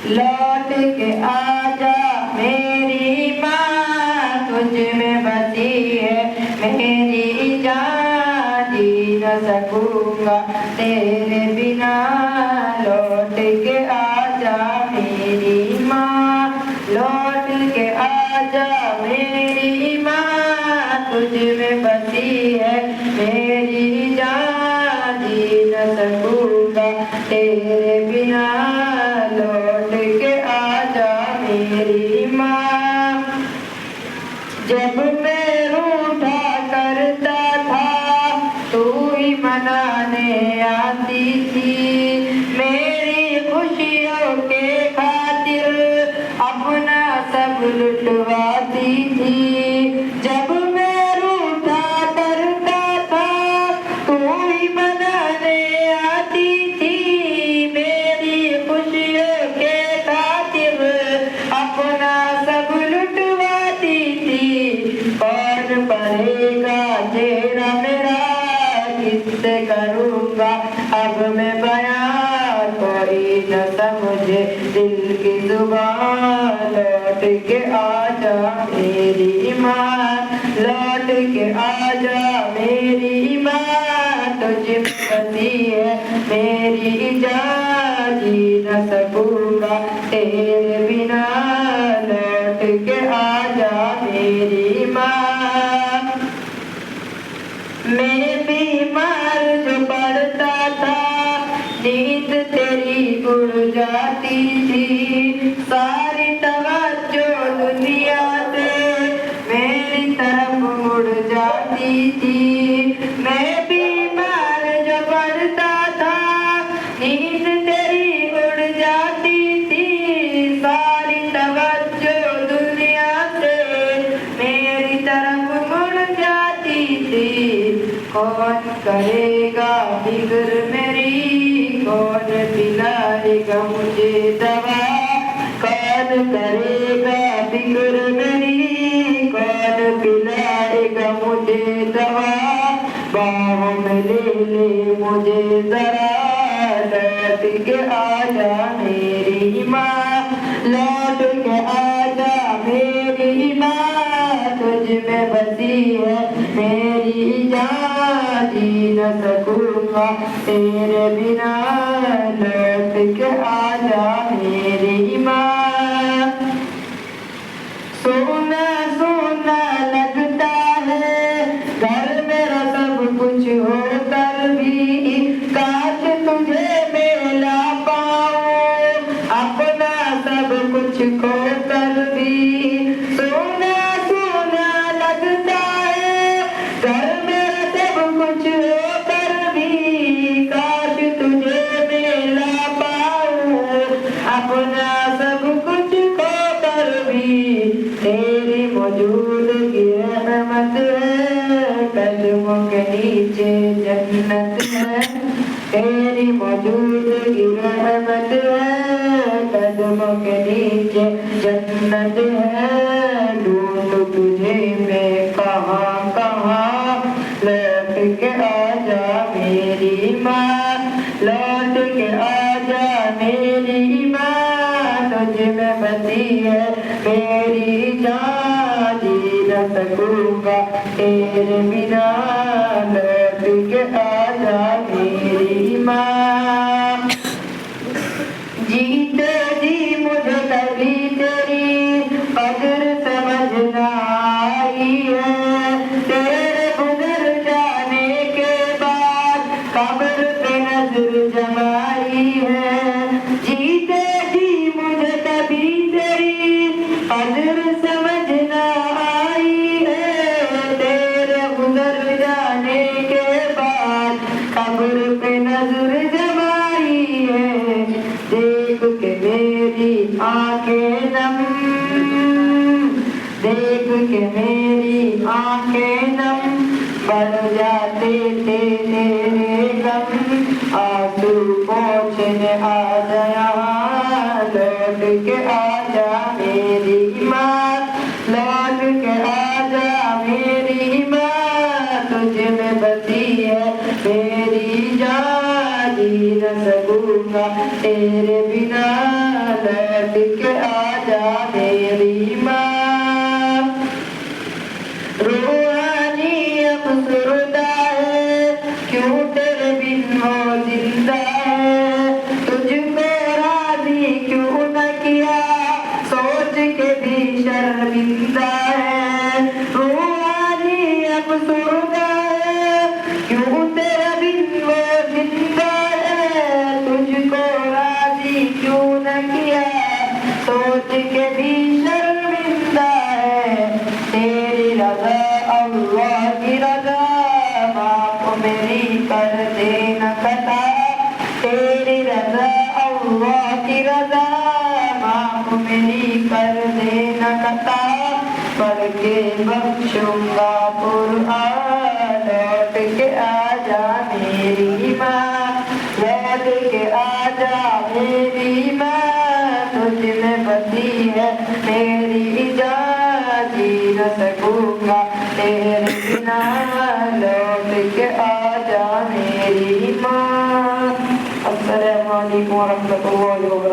लौट के आजा मेरी माँ, तुझ में बसी है मेरी जान, जी न सकूंगा तेरे बिना। लौट के आजा मेरी माँ, लौट के आजा मेरी माँ, तुझ में बसी है मेरी जान, जी न सकूंगा तेरे बिना। लौट के आजा मेरी माँ। जब मैं रूठा करता था तू ही मनाने आती थी, मेरी खुशियों के खातिर अपना सब लुटवाती थी। जब मैं रूठा करता था तू ही मनाने आती थी, मेरी खुशियों के खातिर अपना सब लुटवाती थी। कौन पढ़ेगा चेहरा मेरा, किससे करूँगा अब मैं बयां, कोई न समझे दिल की जुबान। लौट के आजा मेरी माँ, लौट के आजा मेरी माँ, तुझ में बसी है मेरी जान, जी न सकूंगा तेरे बिना। लौट के आजा मेरी माँ। मैं बीमार जो पड़ता था नींद तेरी उड़ जाती थी, सारी तवज्जो दुनिया से मेरी तरफ मुड़ जाती थी। मैं बीमार जो पड़ता था नींद तेरी उड़ जाती थी, सारी तवज्जो दुनिया से मेरी तरफ मुड़ जाती थी। कौन करेगा फिक्र मेरी, कौन पिलाएगा मुझे दवा, कौन करेगा फिक्र मेरी, कौन पिलाएगा मुझे दवा। बाहों में ले मुझे जरा, लौट के आजा मेरी माँ, लौट के आजा मेरी माँ, तुझ में बसी है मेरी जान, जी न सकूंगा तेरे बिना। लौट के आजा मेरी माँ। सोना सोना लगता है घर मेरा सब कुछ होकर भी, काश तुझे मिला पाऊं अपना सब कुछ खोकर भी। सोना सोना लगता है घर मेरा सब कुछ होकर भी, काश तुझे मिला पाऊं अपना सब कुछ खोकर भी। तेरी मौजूदगी रहमत है, कदमों के नीचे जन्नत है। तेरी मौजूदगी रहमत है, कदमों के नीचे जन्नत है। ढूंढ तुझे मैं कहाँ कहाँ, लौट के आजा मेरी माँ, लौट के आजा मेरी माँ, तुझ में बसी है मेरी जान, जी न सकूंगा तेरे बिना। लौट के आजा मेरी माँ। जीते जी मुझे कभी तेरी कदर समझ न आई है, तेरे गुजर जाने के बाद कब्र पे नजर जमाई है। जीते जी मुझे कभी तेरी कदर समझ न आई है, तेरे गुजर जाने के बाद कब्र पे नजर जमाई है। देख के मेरी आंखें नम, देख के मेरी आंखें नम, बढ़ जाते थे तेरे गम, आंसू पोंछने आ गया। लौट के आजा मेरी माँ, लौट के आजा मेरी माँ, तुझ में बसी है मेरी जान, जी न सकूंगा तेरे बिना, लौट के आजा मेरी माँ। रूहानी अफसरदा है, क्यों तेरे बिन वो जिंदा है, तुझको राजी क्यों न किया, सोच के भी शर्मिंदा है। रूहानी अफसरदा है, क्यों तेरे बिन वो जिंदा है, तुझको राजी क्यों न किया, सोच के भी शर्मिंदा है। तेरी रज़ा अल्लाह की रज़ा, माफ मेरी कर देना खता, तेरी रज़ा अल्लाह की रज़ा, माफ मेरी कर देना खता। पढ़ के बख्शूंगा कुरान, लौट के आजा मेरी माँ, लौट के आजा मेरी माँ, तुझ में बसी है मेरी जान, जी न सकूंगा तेरे बिना, लौट के आजा मेरी माँ। अस्सलामु अलैकुम व रहमतुल्लाहि व बरकातुहू।